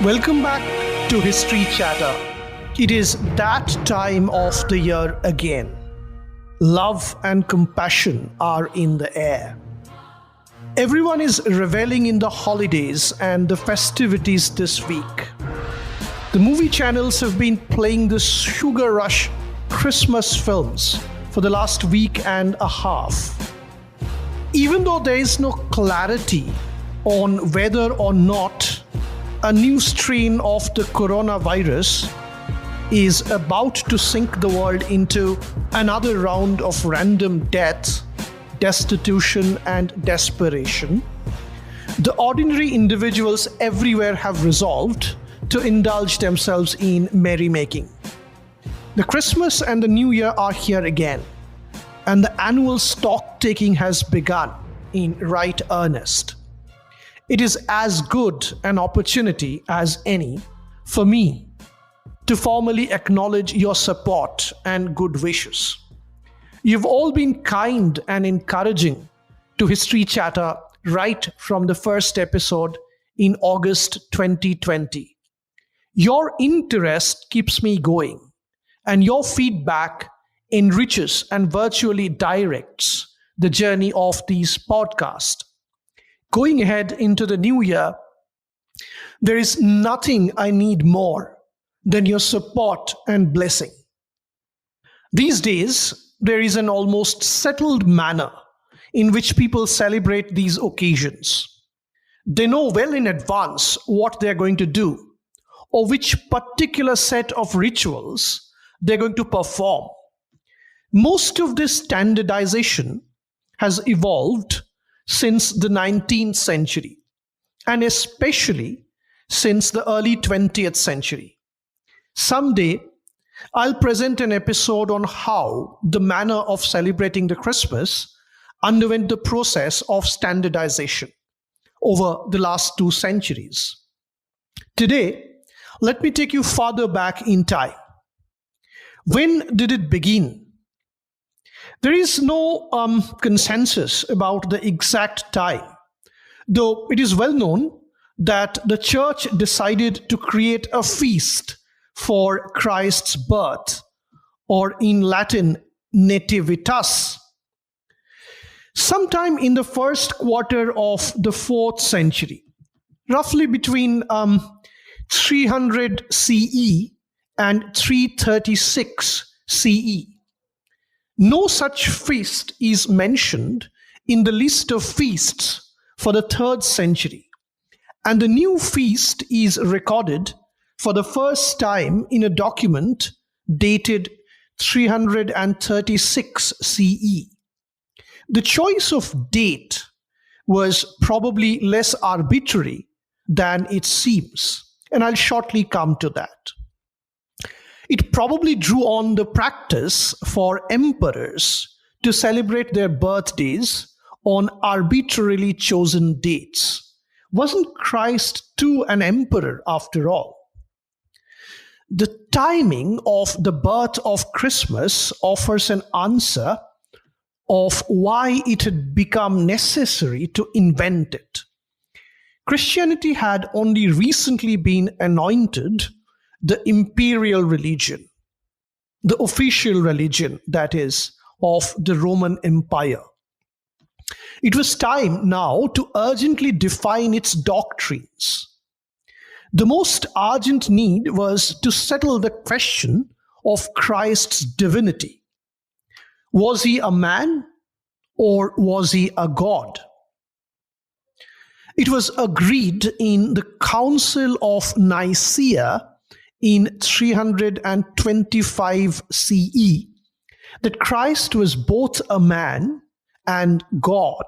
Welcome back to History Chatter. It is that time of the year again. Love and compassion are in the air. Everyone is reveling in the holidays and the festivities this week. The movie channels have been playing the sugar rush Christmas films for the last week and a half. Even though there is no clarity on whether or not a new strain of the coronavirus is about to sink the world into another round of random death, destitution, and desperation, the ordinary individuals everywhere have resolved to indulge themselves in merrymaking. The Christmas and the New Year are here again, and the annual stock taking has begun in right earnest. It is as good an opportunity as any for me to formally acknowledge your support and good wishes. You've all been kind and encouraging to History Chatter right from the first episode in August 2020. Your interest keeps me going, and your feedback enriches and virtually directs the journey of these podcasts. Going ahead into the new year, there is nothing I need more than your support and blessing. These days, there is an almost settled manner in which people celebrate these occasions. They know well in advance what they're going to do or which particular set of rituals they're going to perform. Most of this standardization has evolved since the 19th century, and especially since the early 20th century. Someday, I'll present an episode on how the manner of celebrating the Christmas underwent the process of standardization over the last 2 centuries. Today, let me take you farther back in time. When did it begin? There is no consensus about the exact time, though it is well known that the church decided to create a feast for Christ's birth, or in Latin, nativitas, sometime in the first quarter of the 4th century, roughly between 300 CE and 336 CE. No such feast is mentioned in the list of feasts for the 3rd century, and the new feast is recorded for the first time in a document dated 336 CE. The choice of date was probably less arbitrary than it seems, and I'll shortly come to that. It probably drew on the practice for emperors to celebrate their birthdays on arbitrarily chosen dates. Wasn't Christ too an emperor after all? The timing of the birth of Christmas offers an answer of why it had become necessary to invent it. Christianity had only recently been anointed the imperial religion, the official religion, that is, of the Roman Empire. It was time now to urgently define its doctrines. The most urgent need was to settle the question of Christ's divinity. Was he a man or was he a god? It was agreed in the Council of Nicaea in 325 CE that Christ was both a man and God.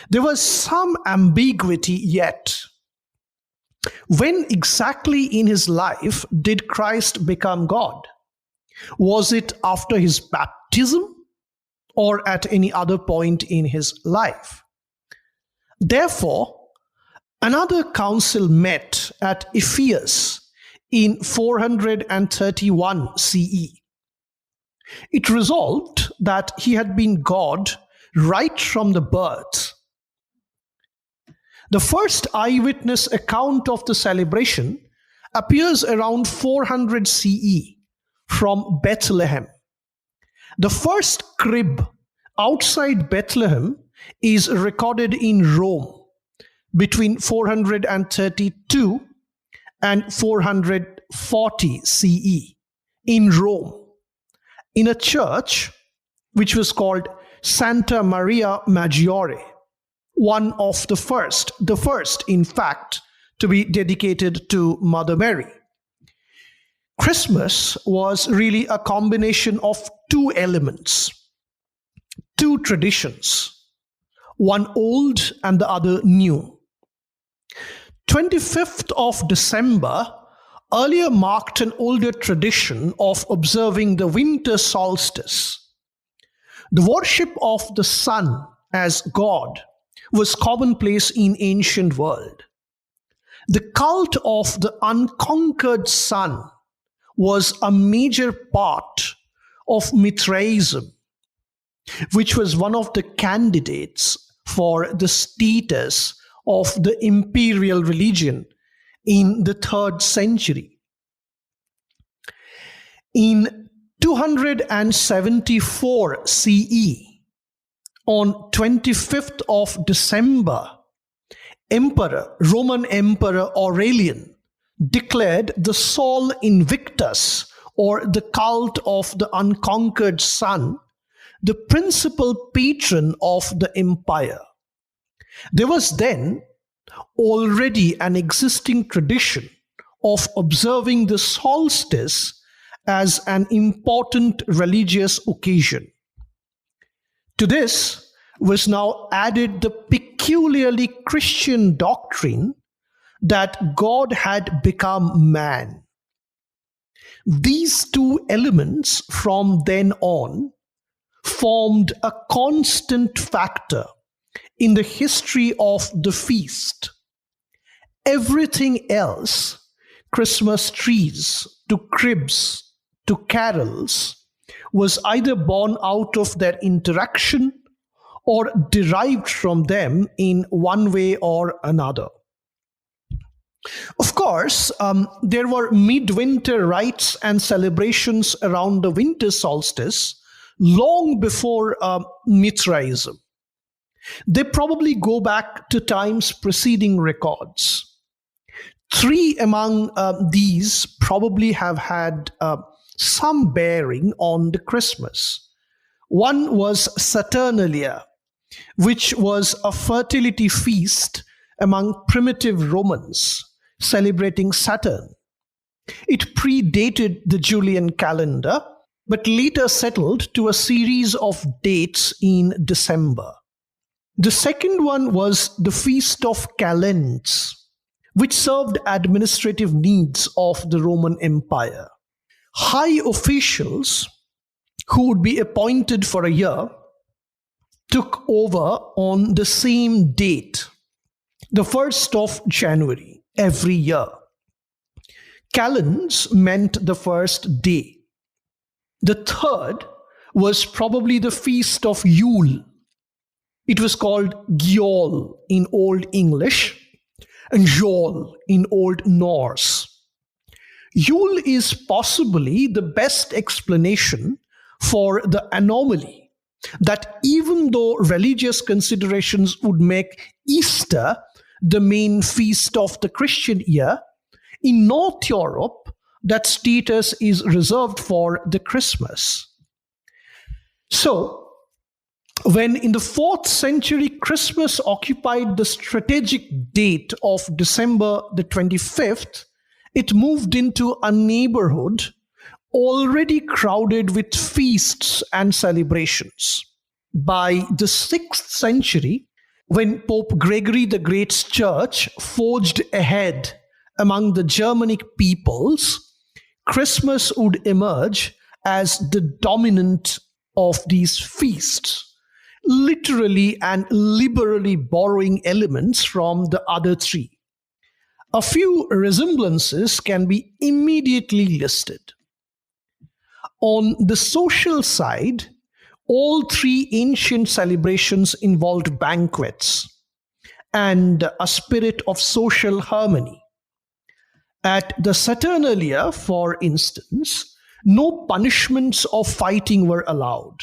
There was some ambiguity yet. When exactly in his life did Christ become God? Was it after his baptism or at any other point in his life? Therefore, another council met at Ephesus in 431 CE. It resolved that he had been God right from the birth. The first eyewitness account of the celebration appears around 400 CE from Bethlehem. The first crib outside Bethlehem is recorded in Rome between 432 and 440 CE in Rome, in a church which was called Santa Maria Maggiore, one of the first, in fact, to be dedicated to Mother Mary. Christmas was really a combination of two elements, two traditions, one old and the other new. 25th of December earlier marked an older tradition of observing the winter solstice. The worship of the sun as God was commonplace in ancient world. The cult of the unconquered sun was a major part of Mithraism, which was one of the candidates for the status of the imperial religion in the 3rd century. In 274 CE, on 25th of December, Roman Emperor Aurelian declared the Sol Invictus, or the cult of the unconquered sun, the principal patron of the empire. There was then already an existing tradition of observing the solstice as an important religious occasion. To this was now added the peculiarly Christian doctrine that God had become man. These two elements from then on formed a constant factor in the history of the feast. Everything else, Christmas trees to cribs to carols, was either born out of their interaction or derived from them in one way or another. Of course, there were midwinter rites and celebrations around the winter solstice long before Mithraism. They probably go back to times preceding records. Three among these probably have had some bearing on the Christmas. One was Saturnalia, which was a fertility feast among primitive Romans celebrating Saturn. It predated the Julian calendar, but later settled to a series of dates in December. The second one was the Feast of Calends, which served administrative needs of the Roman Empire. High officials who would be appointed for a year took over on the same date, the 1st of January, every year. Calends meant the first day. The third was probably the Feast of Yule. It was called Gjol in Old English and Jol in Old Norse. Yule is possibly the best explanation for the anomaly that even though religious considerations would make Easter the main feast of the Christian year, in North Europe, that status is reserved for the Christmas. So, when in the 4th century Christmas occupied the strategic date of December the 25th, it moved into a neighborhood already crowded with feasts and celebrations. By the 6th century, when Pope Gregory the Great's church forged ahead among the Germanic peoples, Christmas would emerge as the dominant of these feasts, literally and liberally borrowing elements from the other three. A few resemblances can be immediately listed. On the social side, all three ancient celebrations involved banquets, and a spirit of social harmony. At the Saturnalia, for instance, no punishments of fighting were allowed,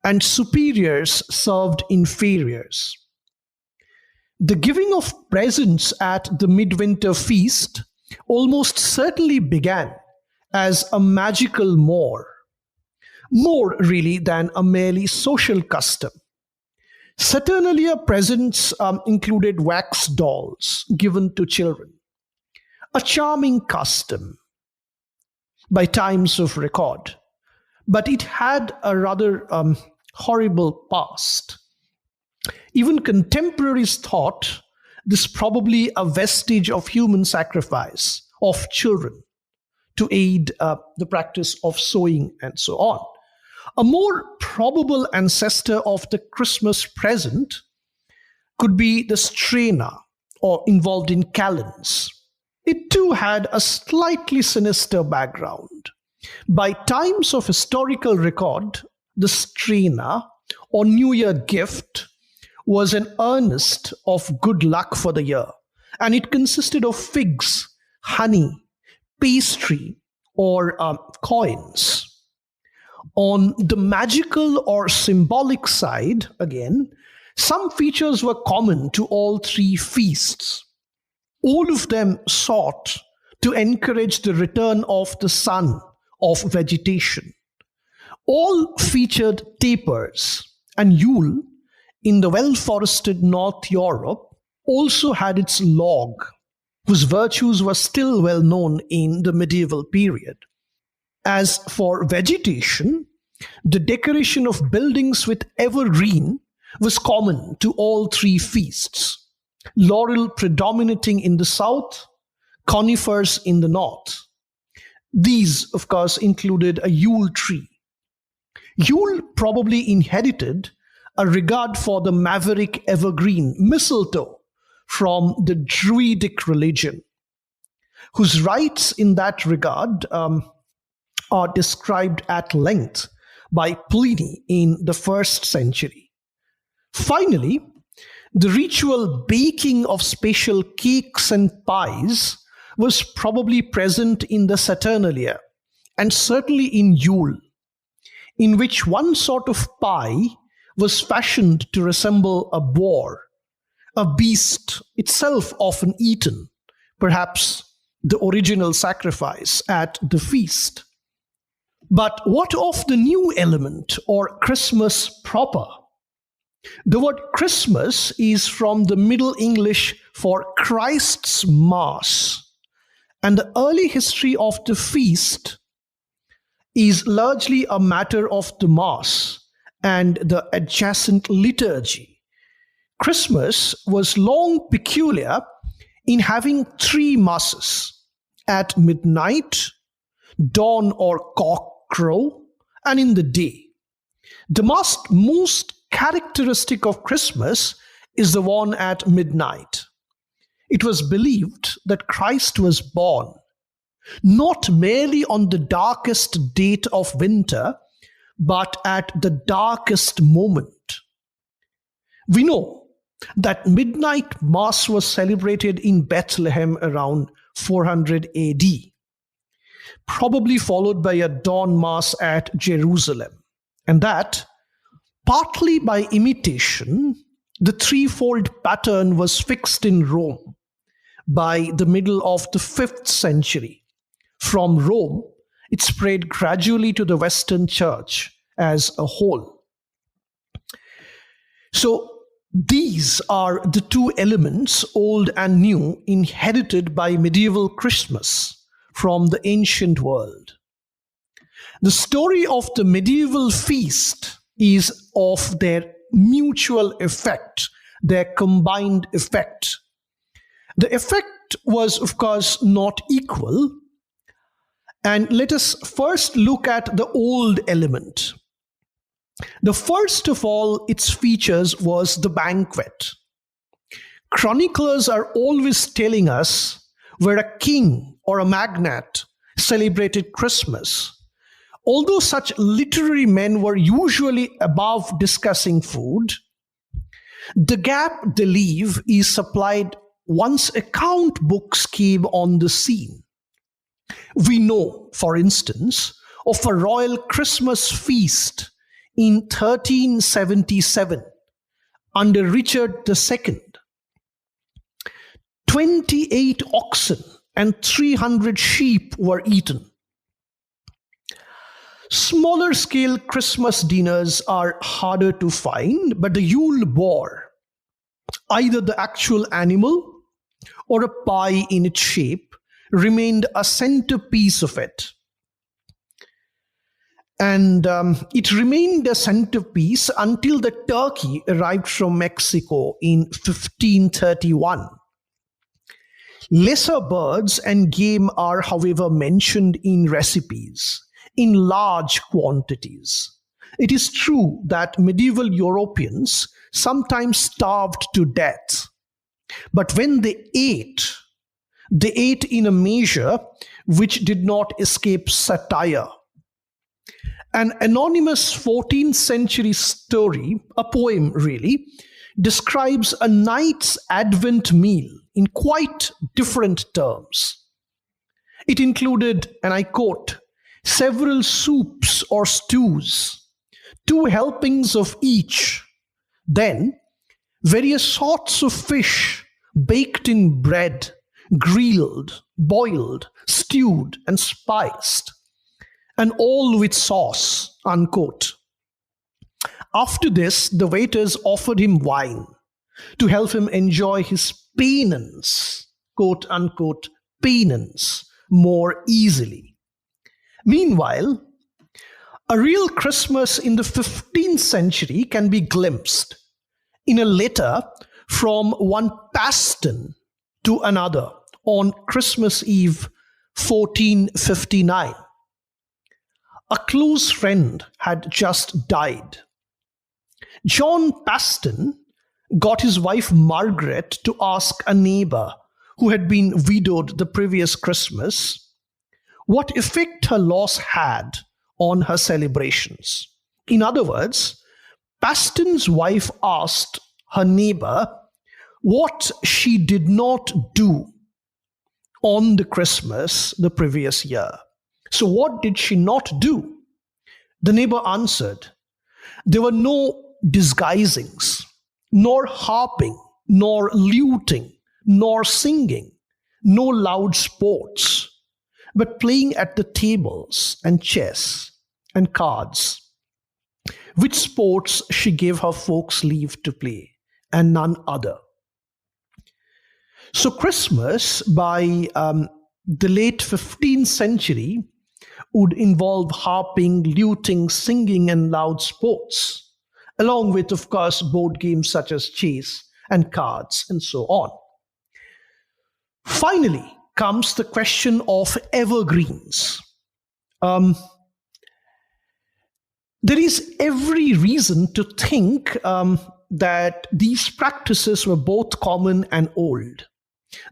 and superiors served inferiors. The giving of presents at the midwinter feast almost certainly began as a magical more really than a merely social custom. Saturnalia presents included wax dolls given to children, a charming custom by times of record, but it had a rather horrible past. Even contemporaries thought this probably a vestige of human sacrifice of children to aid the practice of sowing and so on. A more probable ancestor of the Christmas present could be the strainer, or involved in calends. It too had a slightly sinister background. By times of historical record, the strainer, or New Year gift, was an earnest of good luck for the year, and it consisted of figs, honey, pastry, or coins. On the magical or symbolic side, again, some features were common to all three feasts. All of them sought to encourage the return of the sun of vegetation. All featured tapers, and Yule, in the well-forested North Europe, also had its log, whose virtues were still well known in the medieval period. As for vegetation, the decoration of buildings with evergreen was common to all three feasts. Laurel predominating in the south, conifers in the north. These, of course, included a Yule tree. Yule probably inherited a regard for the maverick evergreen mistletoe from the Druidic religion, whose rites in that regard are described at length by Pliny in the 1st century. Finally, the ritual baking of special cakes and pies was probably present in the Saturnalia, and certainly in Yule, in which one sort of pie was fashioned to resemble a boar, a beast itself often eaten, perhaps the original sacrifice at the feast. But what of the new element, or Christmas proper? The word Christmas is from the Middle English for Christ's Mass, and the early history of the feast is largely a matter of the Mass and the adjacent liturgy. Christmas was long peculiar in having three Masses: at midnight, dawn or cock crow, and in the day. The most characteristic of Christmas is the one at midnight. It was believed that Christ was born not merely on the darkest date of winter, but at the darkest moment. We know that midnight mass was celebrated in Bethlehem around 400 AD, probably followed by a dawn mass at Jerusalem, and that, partly by imitation, the threefold pattern was fixed in Rome by the middle of the 5th century. From Rome, it spread gradually to the Western Church as a whole. So these are the two elements, old and new, inherited by medieval Christmas from the ancient world. The story of the medieval feast is of their mutual effect, their combined effect. The effect was, of course, not equal. And let us first look at the old element. The first of all its features was the banquet. Chroniclers are always telling us where a king or a magnate celebrated Christmas. Although such literary men were usually above discussing food, The gap they leave is supplied once account books came on the scene. We know, for instance, of a royal Christmas feast in 1377 under Richard II. 28 oxen and 300 sheep were eaten. Smaller scale Christmas dinners are harder to find, but the Yule boar, either the actual animal or a pie in its shape, remained a centerpiece of it. And it remained a centerpiece until the turkey arrived from Mexico in 1531. Lesser birds and game are, however, mentioned in recipes in large quantities. It is true that medieval Europeans sometimes starved to death, but when they ate in a measure which did not escape satire. An anonymous 14th century story, a poem really, describes a knight's Advent meal in quite different terms. It included, and I quote, several soups or stews, 2 helpings of each, then various sorts of fish baked in bread, grilled, boiled, stewed, and spiced, and all with sauce, unquote. After this, the waiters offered him wine to help him enjoy his penance, quote unquote, penance, more easily. Meanwhile, a real Christmas in the 15th century can be glimpsed in a letter from one Paston to another on Christmas Eve 1459. A close friend had just died. John Paston got his wife Margaret to ask a neighbor who had been widowed the previous Christmas what effect her loss had on her celebrations. In other words, Paston's wife asked her neighbor what she did not do on the Christmas the previous year. So what did she not do? The neighbor answered, there were no disguisings, nor harping, nor luting, nor singing, no loud sports, but playing at the tables and chess and cards, which sports she gave her folks leave to play, and none other. So Christmas by the late 15th century would involve harping, luting, singing, and loud sports, along with, of course, board games such as chess and cards and so on. Finally comes the question of evergreens. There is every reason to think that these practices were both common and old.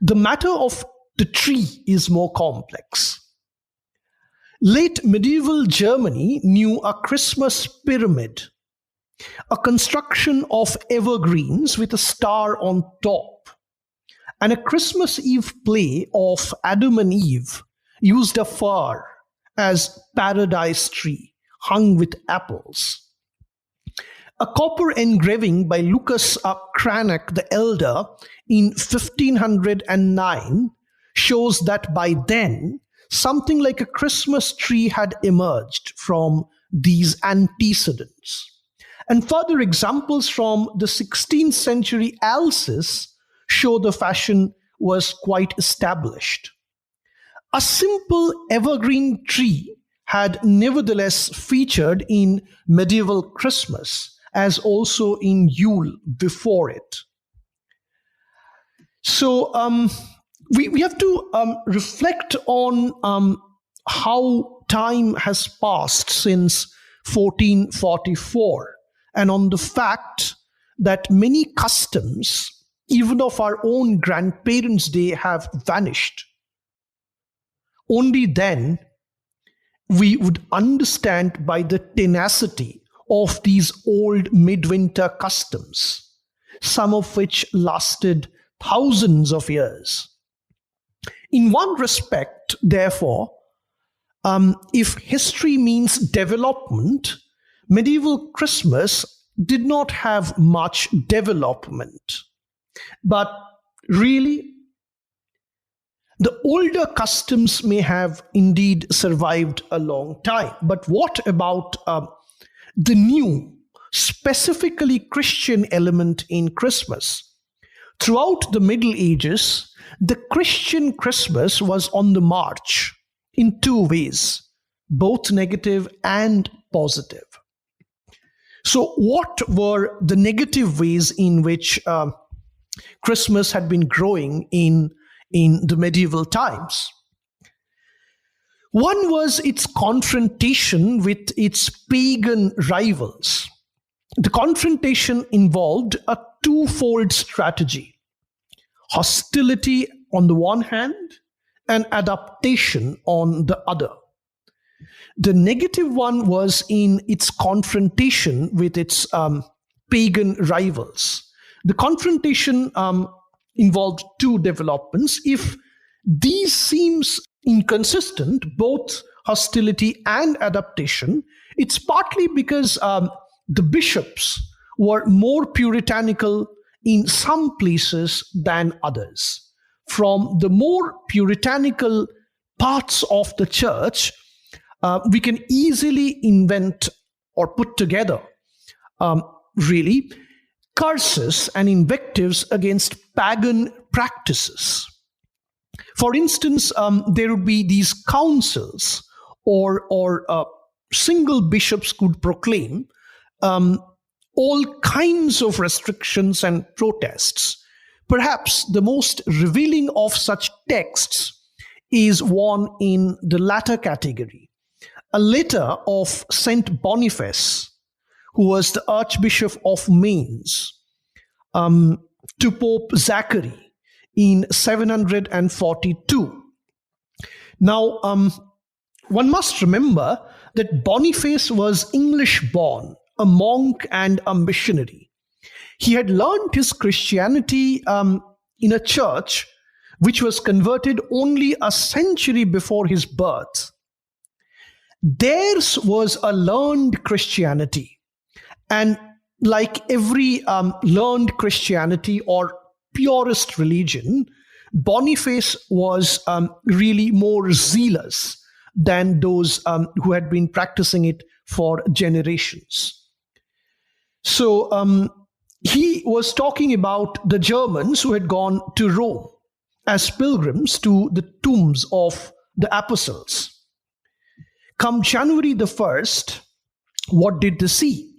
The matter of the tree is more complex. Late medieval Germany knew a Christmas pyramid, a construction of evergreens with a star on top, and a Christmas Eve play of Adam and Eve used a fir as paradise tree hung with apples. A copper engraving by Lucas Cranach the Elder in 1509 shows that by then, something like a Christmas tree had emerged from these antecedents. And further examples from the 16th century Alsace show the fashion was quite established. A simple evergreen tree had nevertheless featured in medieval Christmas, as also in Yule before it. So we have to reflect on how time has passed since 1444, and on the fact that many customs, even of our own grandparents' day, have vanished. Only then we would understand by the tenacity of these old midwinter customs, some of which lasted thousands of years. In one respect, therefore, if history means development, medieval Christmas did not have much development. But really, the older customs may have indeed survived a long time. But what about the new, specifically Christian element in Christmas? Throughout the Middle Ages, the Christian Christmas was on the march in two ways, both negative and positive. So what were the negative ways in which Christmas had been growing in the medieval times? One was its confrontation with its pagan rivals. The confrontation involved a twofold strategy: hostility on the one hand and adaptation on the other. The negative one was in its confrontation with its pagan rivals. The confrontation involved two developments. If these seems inconsistent, both hostility and adaptation, it's partly because the bishops were more puritanical in some places than others. From the more puritanical parts of the church, we can easily invent or put together, really, curses and invectives against pagan practices. For instance, there would be these councils or single bishops could proclaim all kinds of restrictions and protests. Perhaps the most revealing of such texts is one in the latter category, a letter of Saint Boniface, who was the Archbishop of Mainz, to Pope Zachary in 742. Now, one must remember that Boniface was English-born, a monk and a missionary. He had learned his Christianity in a church which was converted only a century before his birth. Theirs was a learned Christianity. And like every learned Christianity or purist religion, Boniface was really more zealous than those who had been practicing it for generations. So he was talking about the Germans who had gone to Rome as pilgrims to the tombs of the apostles. Come January the 1st, what did they see?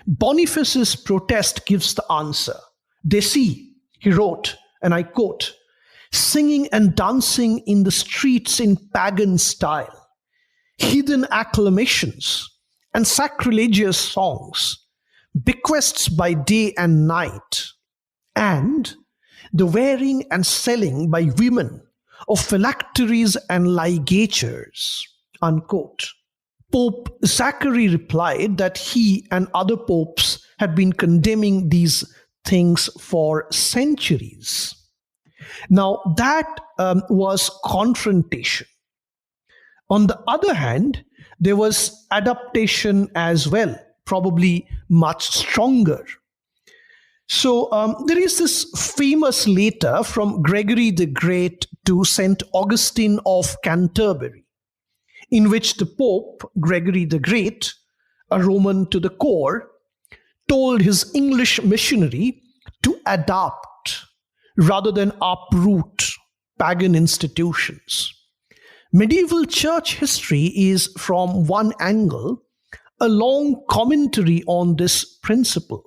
Boniface's protest gives the answer. They see, he wrote, and I quote, singing and dancing in the streets in pagan style, heathen acclamations and sacrilegious songs, bequests by day and night, and the wearing and selling by women of phylacteries and ligatures, unquote. Pope Zachary replied that he and other popes had been condemning these things for centuries. Now, that was confrontation. On the other hand, there was adaptation as well, probably much stronger. So there is this famous letter from Gregory the Great to St. Augustine of Canterbury, in which the Pope, Gregory the Great, a Roman to the core, told his English missionary to adapt rather than uproot pagan institutions. Medieval church history is, from one angle, a long commentary on this principle.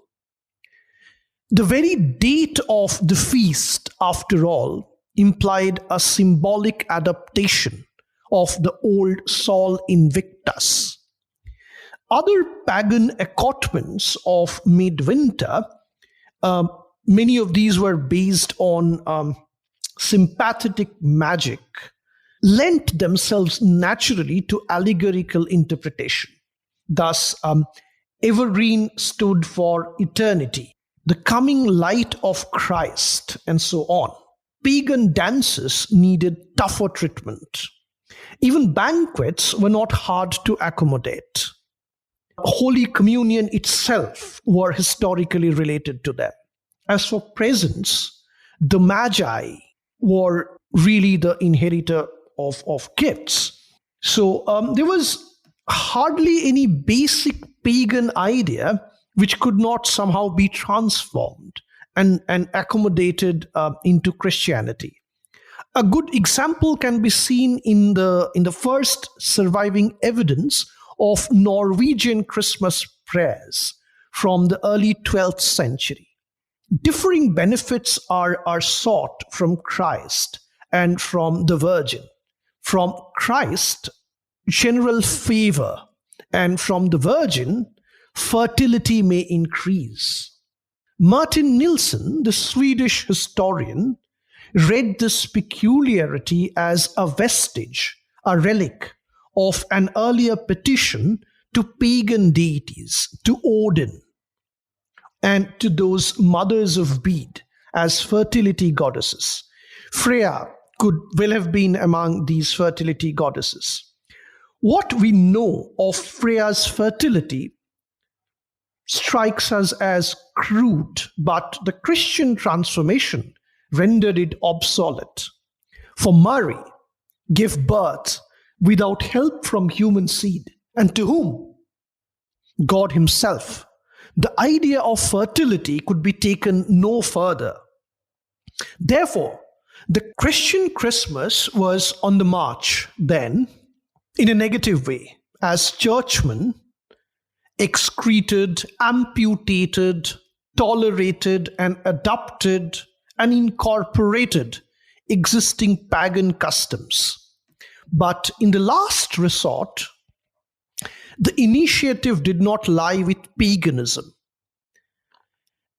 The very date of the feast, after all, implied a symbolic adaptation of the old Sol Invictus. Other pagan accoutments of midwinter, many of these were based on sympathetic magic, lent themselves naturally to allegorical interpretation. Thus, evergreen stood for eternity. the coming light of Christ, and so on. Pagan dances needed tougher treatment. Even banquets were not hard to accommodate. Holy Communion itself were historically related to them. As for presents, the Magi were really the inheritor of gifts. So there was hardly any basic pagan idea which could not somehow be transformed and accommodated into Christianity. A good example can be seen in the first surviving evidence of Norwegian Christmas prayers from the early 12th century. Differing benefits are sought from Christ and from the Virgin. From Christ, general favor, and from the Virgin, fertility may increase. Martin Nilsson, the Swedish historian, read this peculiarity as a vestige, a relic of an earlier petition to pagan deities, to Odin, and to those mothers of Bede as fertility goddesses. Freya could well have been among these fertility goddesses. What we know of Freya's fertility strikes us as crude, but the Christian transformation rendered it obsolete. For Mary gave birth without help from human seed. And to whom? God himself. The idea of fertility could be taken no further. Therefore, the Christian Christmas was on the march then, in a negative way, as churchmen excreted, amputated, tolerated, and adopted and incorporated existing pagan customs. But in the last resort, the initiative did not lie with paganism.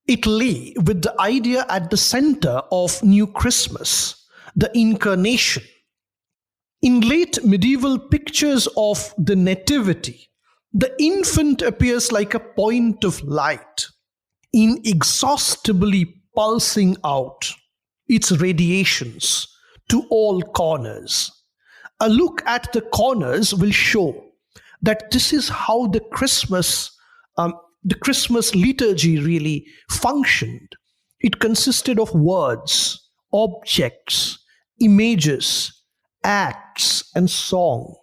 It lay with the idea at the center of New Christmas, the Incarnation. In late medieval pictures of the Nativity, the infant appears like a point of light, inexhaustibly pulsing out its radiations to all corners. A look at the corners will show that this is how the Christmas liturgy really functioned. It consisted of words, objects, images, acts, and song.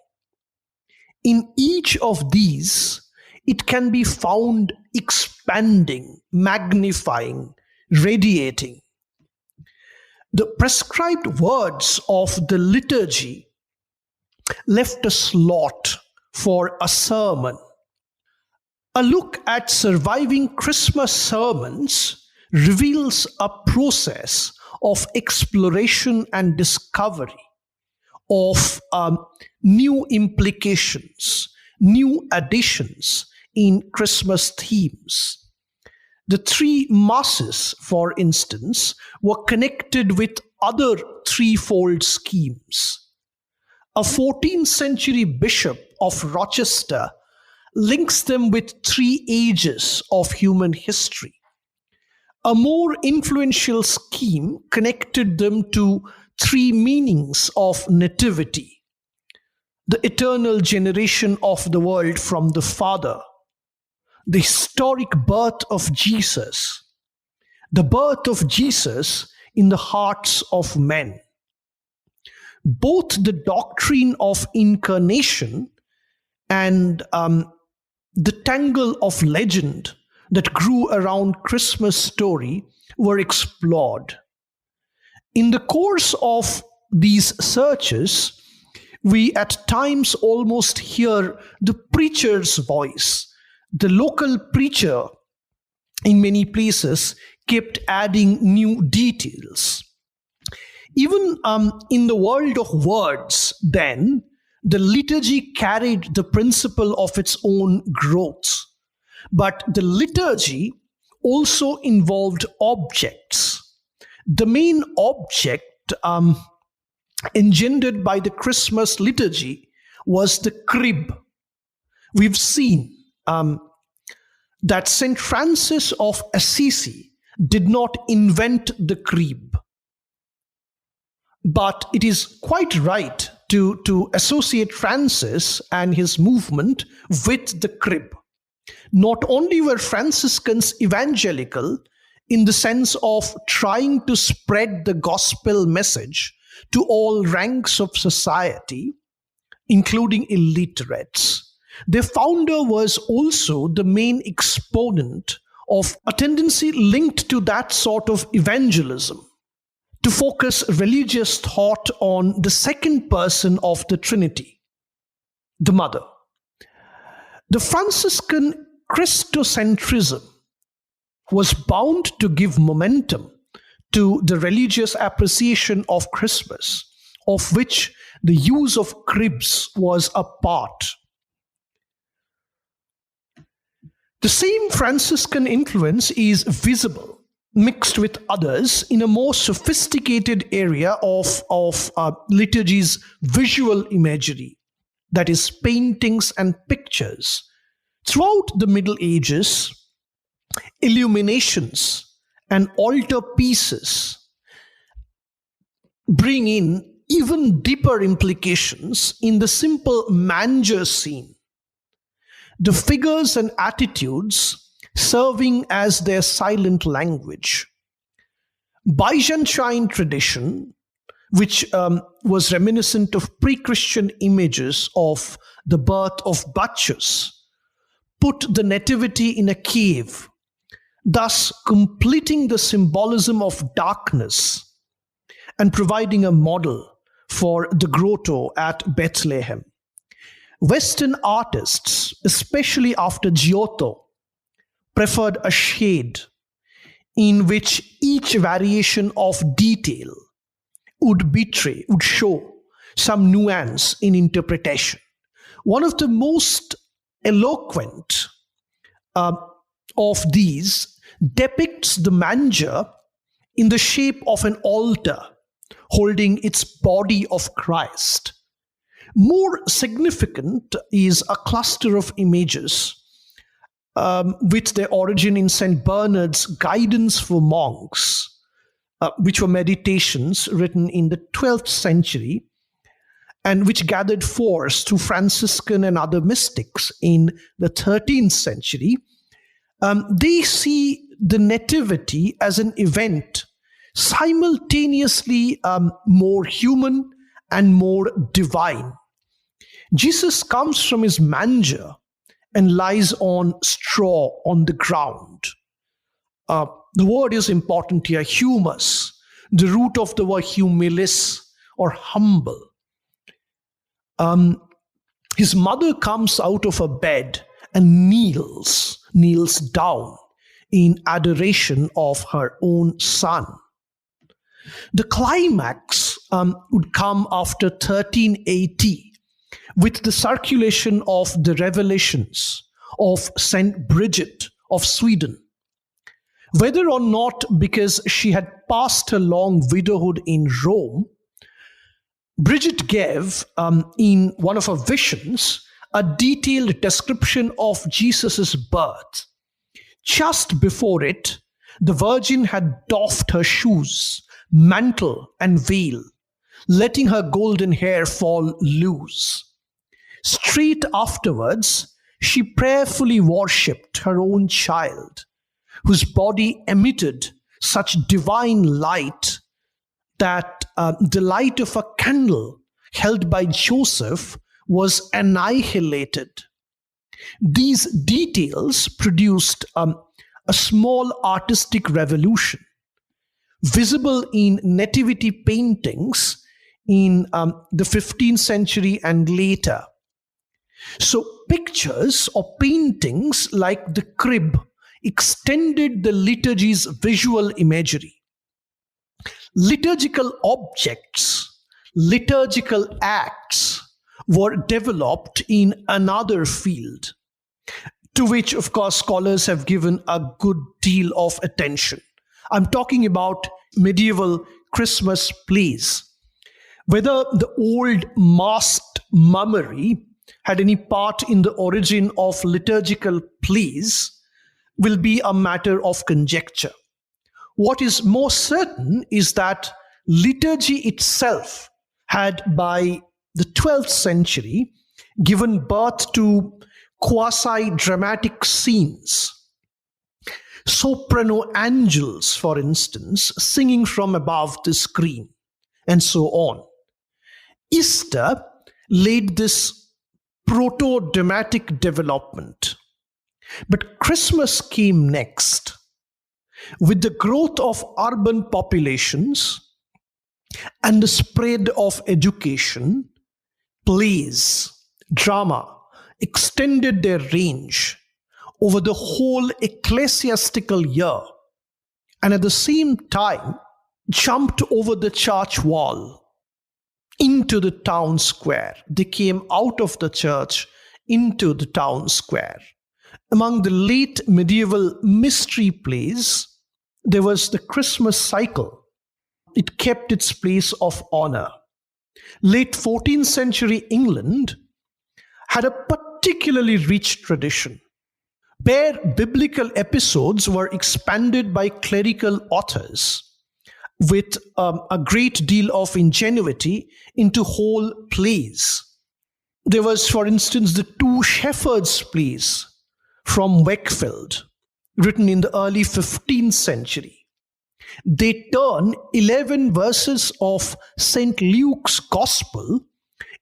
In each of these, it can be found expanding, magnifying, radiating. The prescribed words of the liturgy left a slot for a sermon. A look at surviving Christmas sermons reveals a process of exploration and discovery of new implications, new additions in Christmas themes. The three masses, for instance, were connected with other threefold schemes. A 14th century bishop of Rochester links them with three ages of human history. A more influential scheme connected them to three meanings of nativity: the eternal generation of the world from the Father, the historic birth of Jesus, the birth of Jesus in the hearts of men. Both the doctrine of incarnation and the tangle of legend that grew around Christmas story were explored. In the course of these searches, we at times almost hear the preacher's voice. The local preacher in many places kept adding new details. Even in the world of words then, the liturgy carried the principle of its own growth. But the liturgy also involved objects. The main object engendered by the Christmas liturgy was the crib. We've seen that St. Francis of Assisi did not invent the crib. But it is quite right to associate Francis and his movement with the crib. Not only were Franciscans evangelical in the sense of trying to spread the gospel message to all ranks of society, including illiterates, their founder was also the main exponent of a tendency linked to that sort of evangelism, to focus religious thought on the second person of the Trinity, the Mother. The Franciscan Christocentrism was bound to give momentum to the religious appreciation of Christmas, of which the use of cribs was a part. The same Franciscan influence is visible, mixed with others, in a more sophisticated area of liturgy's visual imagery, that is, paintings and pictures. Throughout the Middle Ages, illuminations and altar pieces bring in even deeper implications in the simple manger scene. The figures and attitudes serving as their silent language. Byzantine tradition, which was reminiscent of pre-Christian images of the birth of Bacchus, put the nativity in a cave, thus completing the symbolism of darkness and providing a model for the grotto at Bethlehem. Western artists, especially after Giotto, preferred a shade in which each variation of detail would show some nuance in interpretation. One of the most eloquent of these depicts the manger in the shape of an altar holding its body of Christ. More significant is a cluster of images with their origin in St. Bernard's Guidance for Monks, which were meditations written in the 12th century and which gathered force through Franciscan and other mystics in the 13th century. They see the Nativity as an event simultaneously more human and more divine. Jesus comes from his manger and lies on straw on the ground. The word is important here, humus, the root of the word humilis, or humble. His mother comes out of her bed and kneels down in adoration of her own son. The climax would come after 1380 with the circulation of the revelations of Saint Bridget of Sweden. Whether or not because she had passed her long widowhood in Rome, Bridget gave, in one of her visions, a detailed description of Jesus' birth. Just before it, the Virgin had doffed her shoes, mantle, and veil, letting her golden hair fall loose. Straight afterwards, she prayerfully worshipped her own child, whose body emitted such divine light that the light of a candle held by Joseph was annihilated. These details produced a small artistic revolution, visible in nativity paintings in the 15th century and later. So pictures or paintings like the crib extended the liturgy's visual imagery. Liturgical objects, liturgical acts were developed in another field, to which, of course, scholars have given a good deal of attention. I'm talking about medieval Christmas plays. Whether the old masked mummery had any part in the origin of liturgical plays will be a matter of conjecture. What is more certain is that liturgy itself had, by the 12th century, given birth to quasi-dramatic scenes. Soprano angels, for instance, singing from above the screen, and so on. Easter laid this proto-dramatic development. But Christmas came next. With the growth of urban populations and the spread of education, plays, drama extended their range over the whole ecclesiastical year, and at the same time jumped over the church wall into the town square. They came out of the church into the town square. Among the late medieval mystery plays, there was the Christmas cycle. It kept its place of honor. Late 14th century England had a particularly rich tradition. Bare biblical episodes were expanded by clerical authors with a great deal of ingenuity into whole plays. There was, for instance, the Two Shepherds plays from Wakefield, written in the early 15th century. They turn 11 verses of St. Luke's Gospel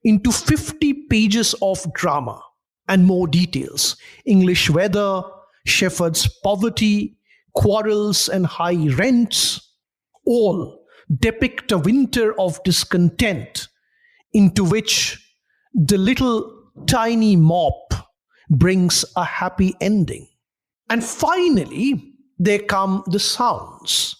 into 50 pages of drama and more details. English weather, shepherds' poverty, quarrels and high rents, all depict a winter of discontent into which the little tiny mop brings a happy ending. And finally, there come the sounds.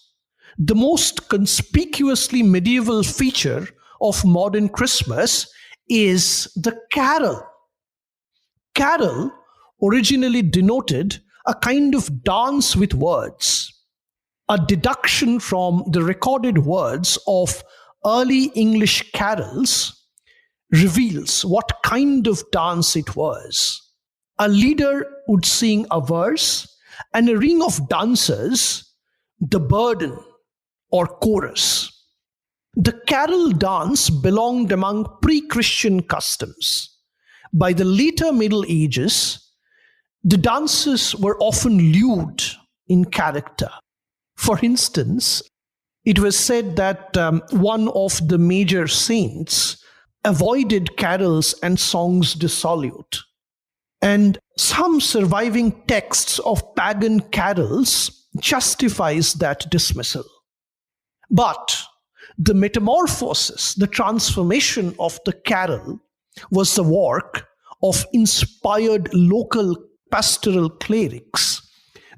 The most conspicuously medieval feature of modern Christmas is the carol. Carol originally denoted a kind of dance with words. A deduction from the recorded words of early English carols reveals what kind of dance it was. A leader would sing a verse, and a ring of dancers the burden or chorus. The carol dance belonged among pre-Christian customs. By the later Middle Ages, the dances were often lewd in character. For instance, it was said that one of the major saints avoided carols and songs dissolute. And some surviving texts of pagan carols justifies that dismissal. But the metamorphosis, the transformation of the carol was the work of inspired local pastoral clerics.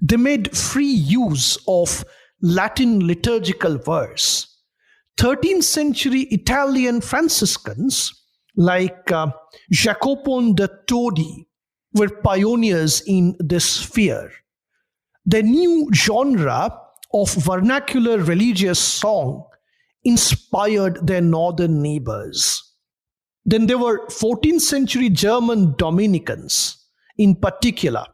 They made free use of Latin liturgical verse. 13th century Italian Franciscans like Jacopo da Todi were pioneers in this sphere. The new genre of vernacular religious song inspired their northern neighbors. Then there were 14th century German Dominicans in particular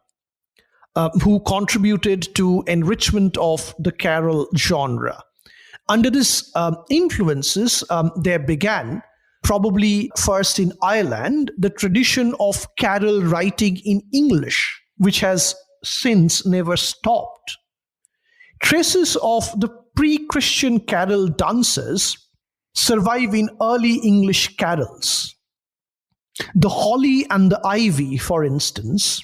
who contributed to enrichment of the carol genre. Under this influences, there began, probably first in Ireland, the tradition of carol writing in English, which has since never stopped. Traces of the pre-Christian carol dances survive in early English carols. The holly and the ivy, for instance,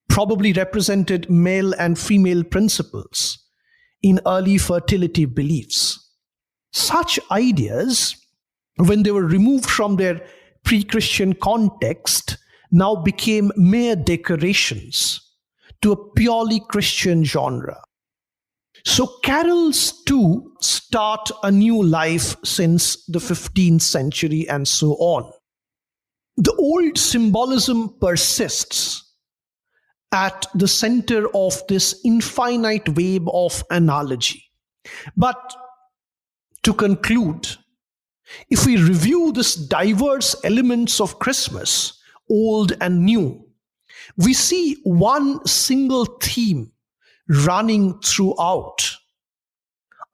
probably represented male and female principles in early fertility beliefs. Such ideas, when they were removed from their pre-Christian context, now became mere decorations to a purely Christian genre. So carols too start a new life since the 15th century and so on. The old symbolism persists at the center of this infinite web of analogy. But to conclude, if we review these diverse elements of Christmas, old and new, we see one single theme running throughout.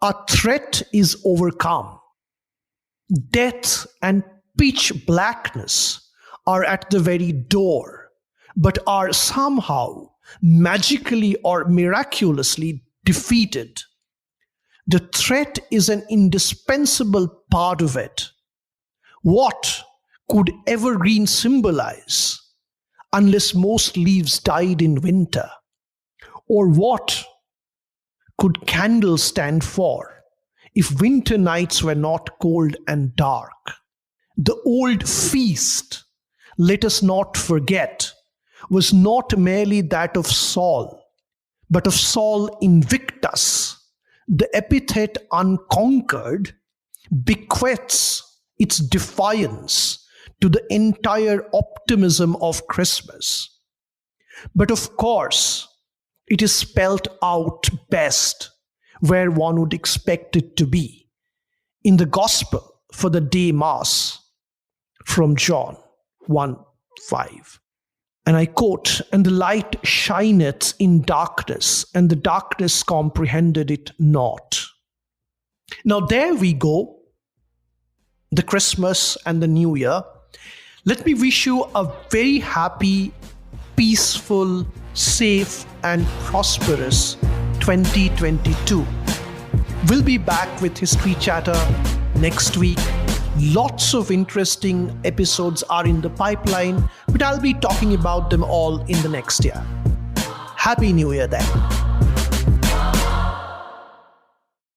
a threat is overcome. Death and pitch blackness are at the very door, but are somehow magically or miraculously defeated. The threat is an indispensable part of it. What could evergreen symbolize unless most leaves died in winter? Or what could candles stand for if winter nights were not cold and dark? The old feast, let us not forget, was not merely that of Saul, but of Saul Invictus. The epithet unconquered bequeaths its defiance to the entire optimism of Christmas. But of course, it is spelt out best where one would expect it to be, in the Gospel for the day Mass from John 1:5. And I quote, "And the light shineth in darkness, and the darkness comprehended it not." Now there we go, the Christmas and the New Year. Let me wish you a very happy, peaceful, safe and prosperous 2022. We'll be back with History Chatter next week. Lots of interesting episodes are in the pipeline, but I'll be talking about them all in the next year. Happy New Year then.